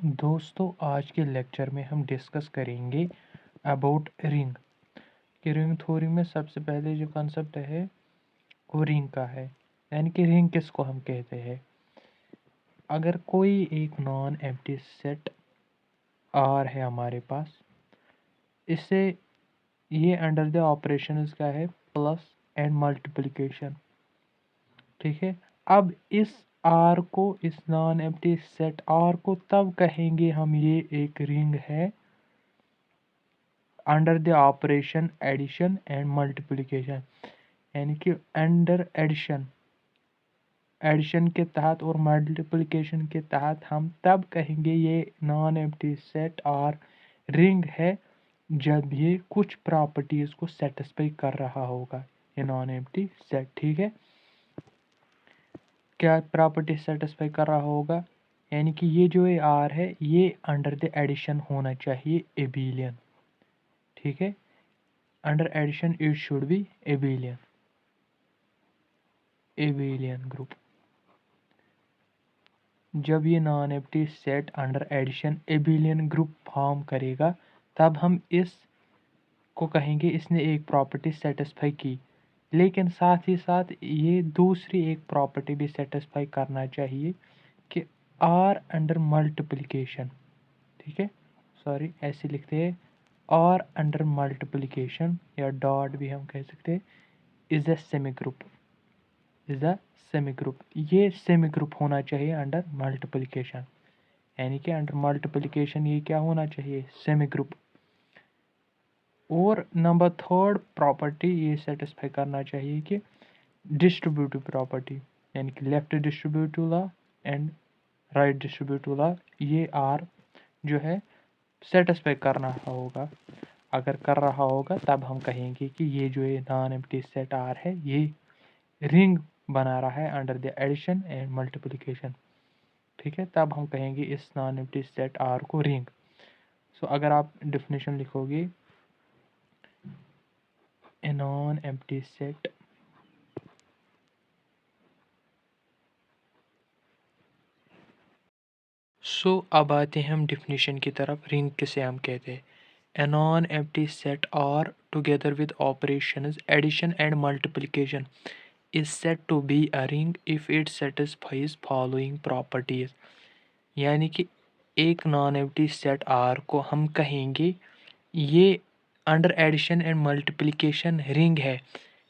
दोस्तों, आज के लेक्चर में हम डिस्कस करेंगे अबाउट रिंग कि रिंग थ्योरी में सबसे पहले जो कंसेप्ट है वो रिंग का है। यानी कि रिंग किसको हम कहते हैं। अगर कोई एक नॉन एम्प्टी सेट आर है हमारे पास, इससे ये अंडर द ऑपरेशंस क्या है, प्लस एंड मल्टीप्लिकेशन। ठीक है। अब इस आर को, इस नॉन एम्प्टी सेट आर को तब कहेंगे हम ये एक रिंग है under the operation addition and multiplication. यानी कि अंडर एडिशन के तहत और मल्टीप्लिकेशन के तहत हम तब कहेंगे ये नॉन एम्प्टी सेट और रिंग है जब ये कुछ प्रॉपर्टीज को सेटिस्फाई कर रहा होगा, ये नॉन एम्प्टी सेट। ठीक है। क्या प्रॉपर्टी सेटिस्फाई कर रहा होगा, यानी कि ये जो ये आर है ये अंडर द एडिशन होना चाहिए एबिलियन। ठीक है। Under addition it should be abelian group. जब ये non empty set under addition abelian group form करेगा तब हम इस को कहेंगे इसने एक प्रॉपर्टी सेटिस्फाई की। लेकिन साथ ही साथ ये दूसरी एक प्रॉपर्टी भी सेटिस्फाई करना चाहिए कि आर अंडर मल्टीप्लिकेशन। ठीक है, सॉरी ऐसे लिखते हैं, आर अंडर मल्टीप्लिकेशन या डॉट भी हम कह सकते हैं, is a semi group, is a semi group. ये सेमी ग्रुप होना चाहिए अंडर मल्टीप्लिकेशन। यानी कि अंडर मल्टीप्लिकेशन ये क्या होना चाहिए, सेमी ग्रुप। और नंबर थर्ड प्रॉपर्टी ये सेटिस्फाई करना चाहिए कि डिस्ट्रीब्यूटिव प्रॉपर्टी, यानी कि left distributive law and right distributive law, ये आर जो है सेटिस्फाई करना होगा। अगर कर रहा होगा तब हम कहेंगे कि ये जो ये नॉन एम्प्टी सेट आर है ये रिंग बना रहा है under the addition and multiplication. ठीक है, तब हम कहेंगे इस नॉन एम्प्टी सेट आर को रिंग। सो अगर आप डिफिनेशन लिखोगे, ए नॉन एम्प्टी सेट अब आते हैं हम डिफिनेशन की तरफ। रिंग किसे हम कहते हैं। A non empty set R together with operations addition and multiplication is said to be a ring if it satisfies following properties। यानी कि एक नॉन एम्प्टी सेट आर को हम कहेंगे ये under addition and multiplication ring है।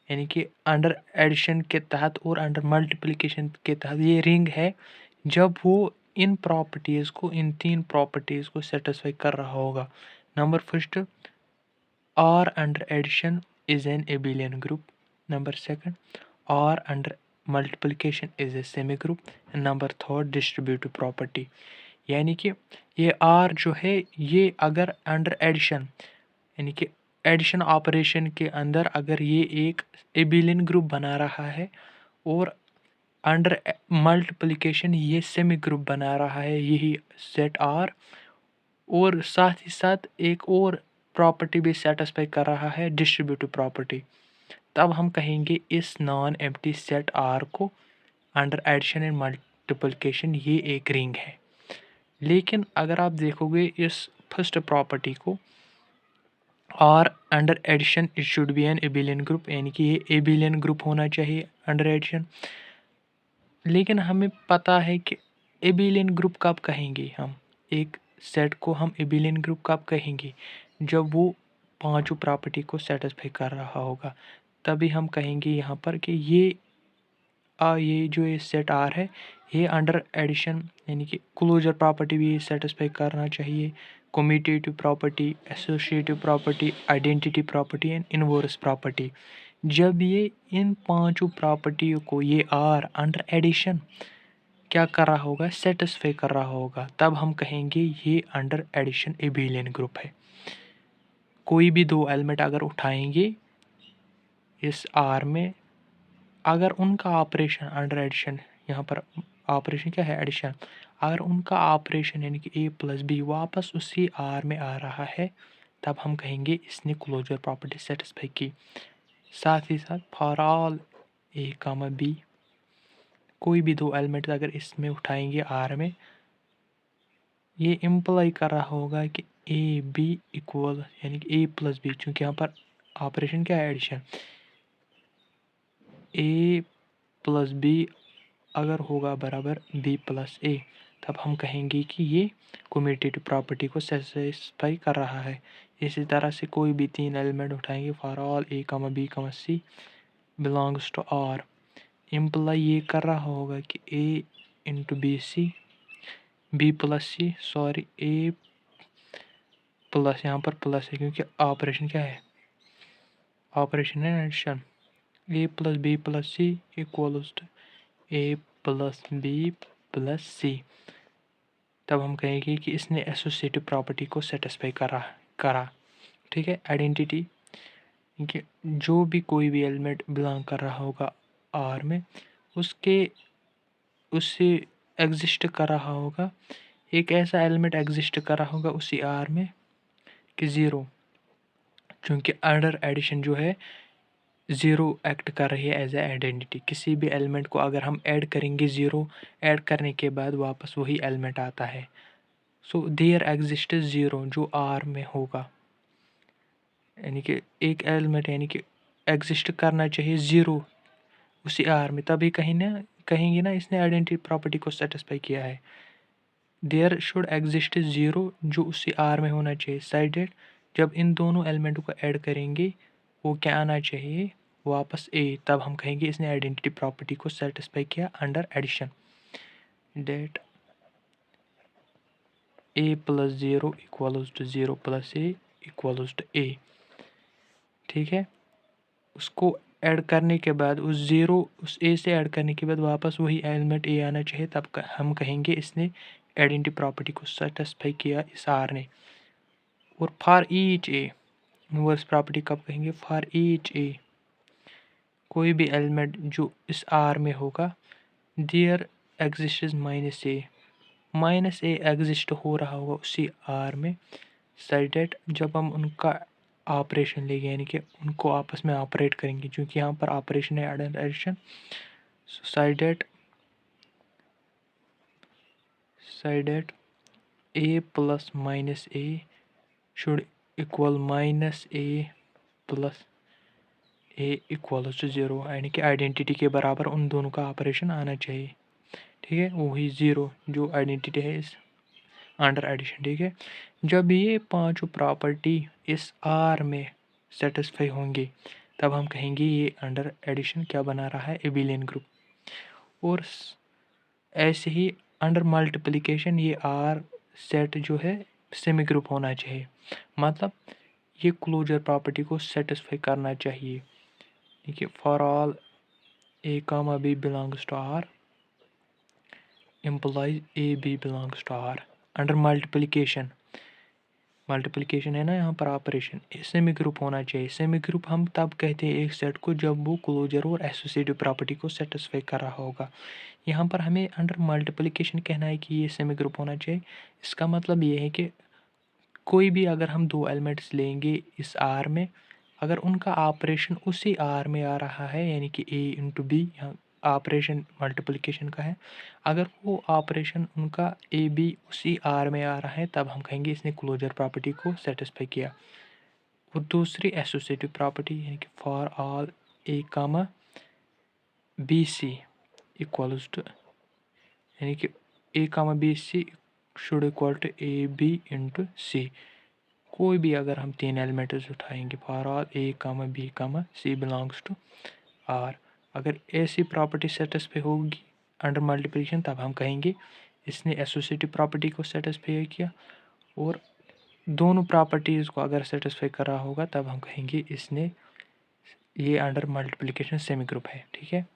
यानी कि अंडर एडिशन के तहत और अंडर मल्टीप्लिकेशन के तहत ये रिंग है जब वो इन प्रॉपर्टीज़ को, इन तीन प्रॉपर्टीज़ को सेटिस्फाई कर रहा होगा। Number first, R under addition is an abelian group. Number second, R under multiplication is a semi group। Number third, distributive property. यानी कि ये R जो है ये अगर अंडर एडिशन, यानी कि एडिशन ऑपरेशन के अंदर अगर ये एक एबिलियन ग्रुप बना रहा है और अंडर मल्टीप्लिकेशन ये सेमी ग्रुप बना रहा है यही सेट R, और साथ ही साथ एक और प्रॉपर्टी भी सेटिस्फाई कर रहा है, डिस्ट्रीब्यूटिव प्रॉपर्टी, तब हम कहेंगे इस नॉन एम्प्टी सेट आर को अंडर एडिशन एंड मल्टीप्लिकेशन ये एक रिंग है। लेकिन अगर आप देखोगे इस फर्स्ट प्रॉपर्टी को, R under addition it should be an abelian group, यानी कि ये एबिलियन ग्रुप होना चाहिए अंडर एडिशन। लेकिन हमें पता है कि एबिलियन ग्रुप कब कहेंगे हम, एक सेट को हम एबिलियन ग्रुप कब कहेंगे, जब वो पांचों प्रॉपर्टी को सेटिस्फाई कर रहा होगा। तभी हम कहेंगे यहाँ पर कि ये जो ये सेट आर है ये अंडर एडिशन, यानी कि क्लोजर प्रॉपर्टी भी सेटिस्फाई करना चाहिए, commutative property, associative property, identity property and inverse property. जब ये इन पांचों प्रॉपर्टियों को ये आर अंडर एडिशन क्या कर रहा होगा, सेटिस्फाई कर रहा होगा, तब हम कहेंगे ये अंडर एडिशन एबिलियन ग्रुप है। कोई भी दो एलिमेंट अगर उठाएंगे इस आर में, अगर उनका ऑपरेशन अंडर एडिशन, यहाँ पर ऑपरेशन क्या है, एडिशन, अगर उनका ऑपरेशन यानी कि a प्लस बी वापस उसी आर में आ रहा है तब हम कहेंगे इसने क्लोजर प्रॉपर्टी सेटिस्फाई की। साथ ही साथ for all a comma B, कोई भी दो एलिमेंट अगर इसमें उठाएंगे आर में, ये इम्प्लाई कर रहा होगा कि ए बी इक्वल, यानी कि ए प्लस बी, चूँकि यहाँ पर ऑपरेशन क्या है, एडिशन। ए प्लस बी अगर होगा बराबर बी प्लस ए, तब हम कहेंगे कि ये कम्यूटेटिव प्रॉपर्टी को सेटिस्फाई कर रहा है। इसी तरह से कोई भी तीन एलिमेंट उठाएंगे, for all A comma B comma C belongs to R, imply ये कर रहा होगा कि A into B C, B plus C, sorry A plus, यहाँ पर प्लस है क्योंकि ऑपरेशन क्या है, ऑपरेशन है addition. A plus B plus C equals to A plus B plus C, तब हम कहेंगे कि इसने एसोसिएटिव प्रॉपर्टी को सेटिस्फाई करा। ठीक है, आइडेंटिटी कि जो भी कोई भी एलिमेंट बिलोंग कर रहा होगा आर में, उससे एग्जिस्ट कर रहा होगा, एक ऐसा एलिमेंट एग्जिस्ट कर रहा होगा उसी आर में कि ज़ीरो, क्योंकि अंडर एडिशन जो है ज़ीरो एक्ट कर रही है एज ए आइडेंटिटी। किसी भी एलिमेंट को अगर हम ऐड करेंगे, ज़ीरो ऐड करने के बाद वापस वही एलिमेंट आता है। सो देयर एग्जिस्ट ज़ीरो जो आर में होगा, यानी कि एक एलिमेंट यानी कि एग्जिस्ट करना चाहिए ज़ीरो उसी आर में, तभी कहेंगे ना इसने आइडेंटिटी प्रॉपर्टी को सेटिस्फाई किया है। देयर शुड एग्जिस्ट ज़ीरो जो उसी आर में होना चाहिए, साइडेड जब इन दोनों एलिमेंटों को ऐड करेंगे वो क्या आना चाहिए, वापस ए, तब हम कहेंगे इसने आइडेंटिटी प्रॉपर्टी को सेटिस्फाई किया under addition. That A plus zero equals to zero plus A equals to A. ठीक है, उसको ऐड करने के बाद उस ए से ऐड करने के बाद वापस वही एलिमेंट ए आना चाहिए, तब हम कहेंगे इसने आइडेंटिटी प्रॉपर्टी को सेटिस्फाई किया इस आर ने। और for each A, inverse property कब कहेंगे, फॉर ईच ए, कोई भी एलिमेंट जो इस आर में होगा, there exist minus A exist हो रहा होगा उसी आर में, साइडेड जब हम उनका ऑपरेशन लेंगे, यानी कि उनको आपस में ऑपरेट करेंगे, क्योंकि यहाँ पर ऑपरेशन है addition. Sided A plus minus A should equal minus A plus A equal to zero, यानी कि आइडेंटिटी के बराबर उन दोनों का ऑपरेशन आना चाहिए। ठीक है, वही ज़ीरो जो आइडेंटिटी है इस अंडर एडिशन। ठीक है, जब ये पांचों प्रॉपर्टी इस आर में सेटिस्फाई होंगे, तब हम कहेंगे ये अंडर एडिशन क्या बना रहा है, एबिलियन ग्रुप। और ऐसे ही अंडर मल्टीप्लिकेशन ये आर सेट जो है सेमी ग्रुप होना चाहिए, मतलब ये क्लोजर प्रॉपर्टी को सेटिस्फाई करना चाहिए। ठीक है, for all A comma B belongs to R implies A B belongs to R. Under multiplication है ना यहाँ पर ऑपरेशन, सेमी ग्रुप होना चाहिए। सेमी ग्रुप हम तब कहते हैं एक सेट को जब वो क्लोजर और एसोसिएटिव प्रॉपर्टी को सेटिस्फाई कर रहा होगा। यहाँ पर हमें अंडर मल्टीप्लिकेशन कहना है कि ये सेमी ग्रुप होना चाहिए। इसका मतलब ये है कि कोई भी अगर हम दो एलिमेंट्स लेंगे इस आर में, अगर उनका ऑपरेशन उसी आर में आ रहा है, यानी कि ए इंटू बी, यहाँ ऑपरेशन मल्टीप्लिकेशन का है, अगर वो ऑपरेशन उनका ए बी उसी आर में आ रहा है, तब हम कहेंगे इसने क्लोजर प्रॉपर्टी को सेटिस्फाई किया। और दूसरी एसोसिएटिव प्रॉपर्टी, यानी कि for all A comma B C equals to, यानी कि A comma B C should equal to A B into C. कोई भी अगर हम तीन एलिमेंट्स उठाएंगे, for all A comma B comma C belongs to R, अगर ऐसी प्रॉपर्टी सेटिस्फाई होगी अंडर मल्टीप्लिकेशन, तब हम कहेंगे इसने एसोसिएटिव प्रॉपर्टी को सेटिस्फाई किया। और दोनों प्रॉपर्टीज़ को अगर सेटिस्फाई कर रहा होगा, तब हम कहेंगे इसने ये अंडर मल्टीप्लिकेशन सेमी ग्रुप है। ठीक है,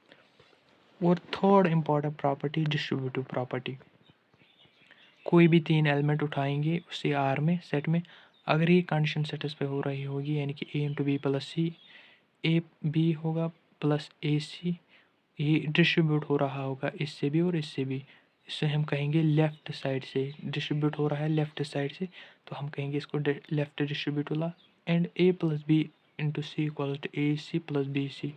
और third important property distributive property. कोई भी तीन एलिमेंट उठाएंगे उसी आर में सेट में, अगर ये कंडीशन सेटिस्फाई हो रही होगी, यानी कि A into B plus C, A B होगा प्लस ए सी, ये डिस्ट्रीब्यूट हो रहा होगा इससे भी और इससे भी, इससे हम कहेंगे लेफ़्ट साइड से डिस्ट्रीब्यूट हो रहा है, लेफ़्ट साइड से, तो हम कहेंगे इसको लेफ़्ट डिस्ट्रीब्यूट वाला। And A plus B into C equal to A C plus B C,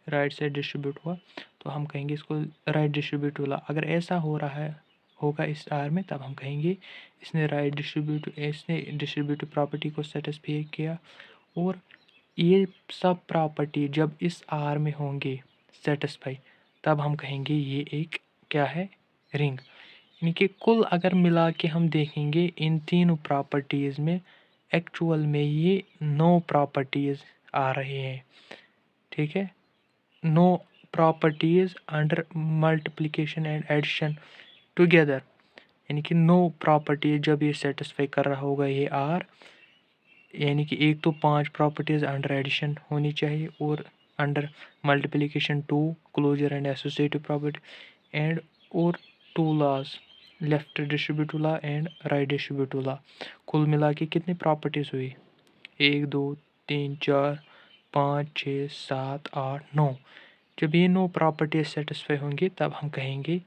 right side distribute हुआ, तो हम कहेंगे इसको राइट डिस्ट्रीब्यूट वाला। अगर ऐसा हो रहा होगा इस आर में, तब हम कहेंगे इसने डिस्ट्रीब्यूटिव प्रॉपर्टी को सेटिस्फाई किया। और ये सब प्रॉपर्टी जब इस आर में होंगे सेटिस्फाई, तब हम कहेंगे ये एक क्या है, रिंग। यानी कि कुल अगर मिला के हम देखेंगे इन तीनों प्रॉपर्टीज़ में, एक्चुअल में ये 9 प्रॉपर्टीज़ आ रहे हैं। ठीक है, 9 properties under multiplication and addition together, यानी कि 9 प्रॉपर्टीज जब ये सेटिस्फाई कर रहा होगा ये आर, यानी कि एक तो 5 प्रॉपर्टीज़ अंडर एडिशन होनी चाहिए, और under multiplication 2 closure and associative property, and और 2 laws, left distributive law and right distributive law. कुल मिला के कितनी प्रॉपर्टीज़ हुई, 1 2 3 4 5 6 7 8 9। जब ये 9 प्रॉपर्टीज सेटिस्फाई होंगी, तब हम कहेंगे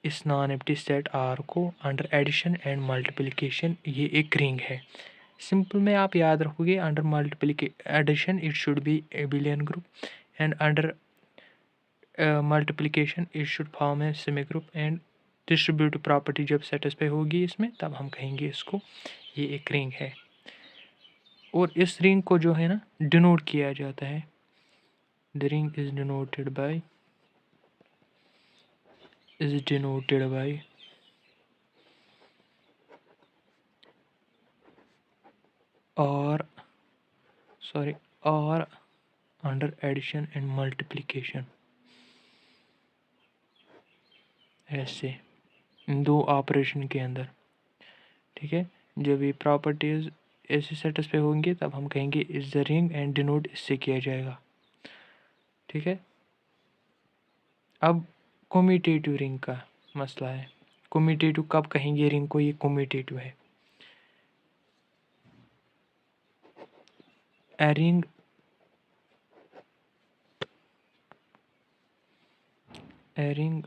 इस नॉन एम्प्टी सेट आर को अंडर एडिशन एंड मल्टीप्लिकेशन ये एक रिंग है। सिंपल में आप याद रखोगे, under addition it should be abelian group, and under multiplication it should form a semi group, and distributive property जब सेटिस्फाई होगी इसमें, तब हम कहेंगे इसको ये एक रिंग है। और इस रिंग को जो है ना डिनोट किया जाता है, the ring is denoted by और और अंडर एडिशन एंड मल्टीप्लिकेशन। ऐसे इन 2 ऑपरेशन के अंदर, ठीक है, जब ये प्रॉपर्टीज ऐसे सेटिस्फाई होंगे, तब हम कहेंगे is the ring, and denote इससे किया जाएगा। ठीक है, अब कम्यूटेटिव रिंग का मसला है। कम्यूटेटिव कब कहेंगे रिंग को ये कम्यूटेटिव है? A ring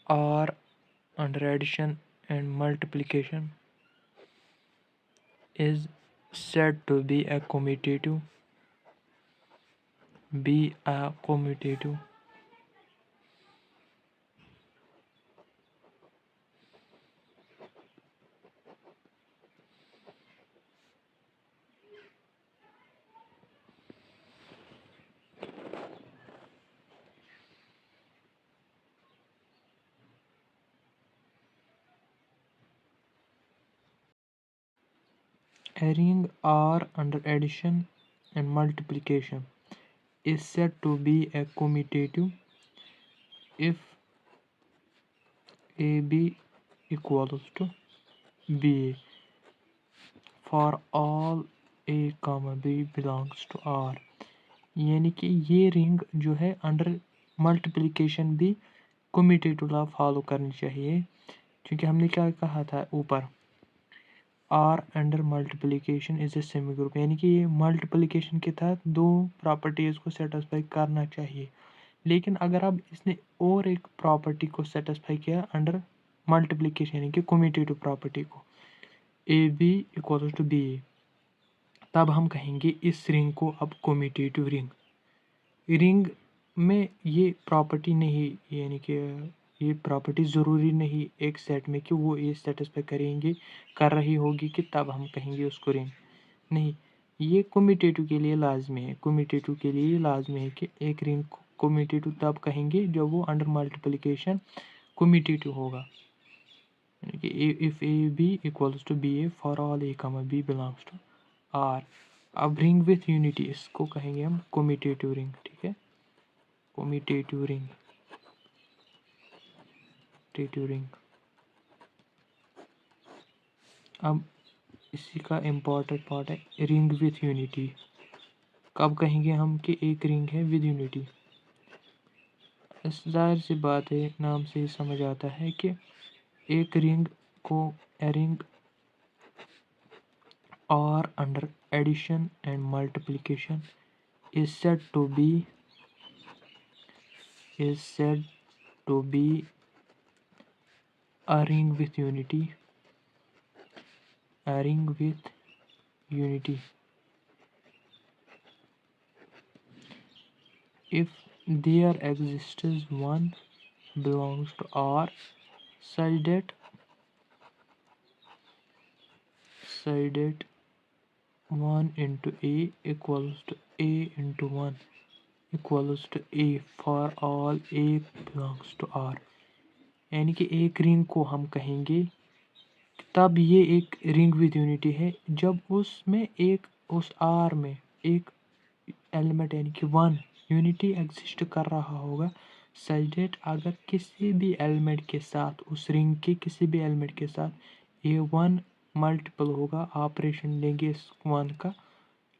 R under addition and multiplication is said to be a commutative. A ring R under addition and multiplication is said to be a commutative if AB equals to BA for all A, B belongs to R। यानी कि ये ring जो है under multiplication भी commutative law follow करनी चाहिए, क्योंकि हमने क्या कहा था ऊपर, R under multiplication is a semi group, यानी कि ये मल्टीप्लिकेशन के तहत 2 प्रॉपर्टीज़ को सेटिस्फाई करना चाहिए। लेकिन अगर अब इसने और एक प्रॉपर्टी को सेटिस्फाई किया अंडर मल्टीप्लिकेशन, यानी कि कम्यूटेटिव प्रॉपर्टी को, A B equal to B A, तब हम कहेंगे इस रिंग को अब कम्यूटेटिव रिंग में ये प्रॉपर्टी नहीं, यानी कि ये प्रॉपर्टी ज़रूरी नहीं एक सेट में कि वो ये सेटिस्फाई कर रही होगी कि तब हम कहेंगे उसको रिंग नहीं। ये कम्यूटेटिव के लिए लाजमी है, कम्यूटेटिव के लिए लाजमी है कि एक रिंग कम्यूटेटिव तब कहेंगे जब वो अंडर मल्टीप्लिकेशन कम्यूटेटिव होगा, यानी कि if A B equals to B A for all A comma B belongs to R. अब रिंग विथ यूनिटी इसको कहेंगे हम कम्यूटेटिव रिंग। ठीक है, कम्यूटेटिव रिंग अब इसी का इम्पोर्टेंट पार्ट है रिंग विथ यूनिटी। कब कहेंगे हम कि एक रिंग है विद यूनिटी? जाहिर सी बात है, नाम से ही समझ आता है कि एक रिंग को ए रिंग और under addition and multiplication is said to be a ring with unity, if there exists one belongs to R such that 1 into A equals to A into 1 equals to A for all A belongs to R। यानी कि एक ring को हम कहेंगे, तब ये एक ring with unity है जब उसमें उस R में एक एलिमेंट यानी कि 1 यूनिटी एग्जिस्ट कर रहा होगा, सच दैट अगर किसी भी एलिमेंट के साथ, उस रिंग के किसी भी एलिमेंट के साथ ये 1 मल्टीपल होगा, ऑपरेशन लेंगे इस 1 का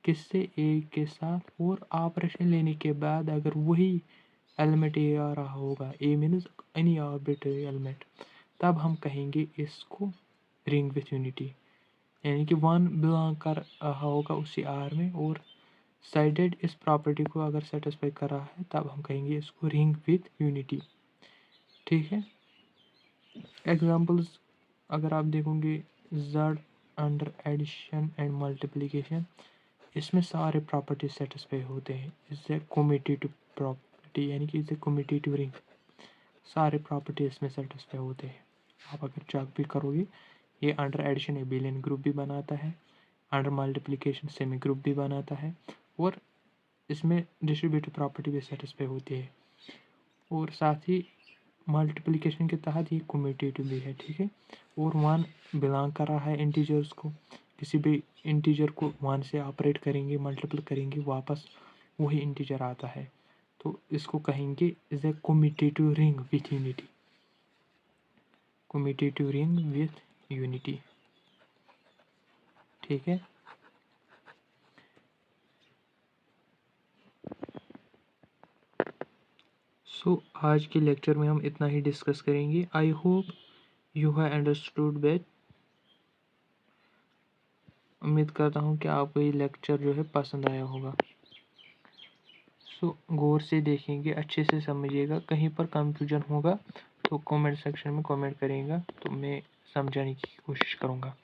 किससे, ए के साथ, और ऑपरेशन लेने के बाद अगर वही एलिमेंट ए आ रहा होगा, ए मीन्स एनी आर्बिट्रेरी एलिमेंट, तब हम कहेंगे इसको रिंग विथ यूनिटी। यानी कि 1 बिलोंग कर रहा होगा उसी आर में और साइडेड इस प्रॉपर्टी को अगर सेटिस्फाई कर रहा है, तब हम कहेंगे इसको रिंग विथ यूनिटी। ठीक है। एग्जांपल्स अगर आप देखोगे, z under addition and multiplication, इसमें सारे प्रॉपर्टी सेटिस्फाई होते हैं। इससे कम्यूटेटिव प्रॉपर्टी यानी कि इससे कम्यूटेटिव रिंग, सारे प्रॉपर्टी इसमें सेटिस्फाई होते हैं। आप अगर चेक भी करोगे, ये अंडर एडिशन एबिलियन ग्रुप भी बनाता है, अंडर मल्टीप्लिकेशन सेमी ग्रुप भी बनाता है, और इसमें डिस्ट्रीब्यूटिव प्रॉपर्टी भी सेटिस्फाई होती है, और साथ ही मल्टीप्लिकेशन के तहत ये कम्यूटेटिव भी है। ठीक है। और 1 बिलोंग कर रहा है इंटीजर्स को, किसी भी इंटीजर को 1 से ऑपरेट करेंगे, मल्टीपल करेंगे, वापस वही इंटीजर आता है, तो इसको कहेंगे is a commutative ring with unity. Commutative ring with unity. ठीक है। आज के लेक्चर में हम इतना ही डिस्कस करेंगे। I hope you have understood that. उम्मीद करता हूँ कि आपको ये लेक्चर जो है पसंद आया होगा। गौर से देखेंगे, अच्छे से समझिएगा। कहीं पर कंफ्यूजन होगा तो कमेंट सेक्शन में कमेंट करिएगा, तो मैं समझाने की कोशिश करूँगा।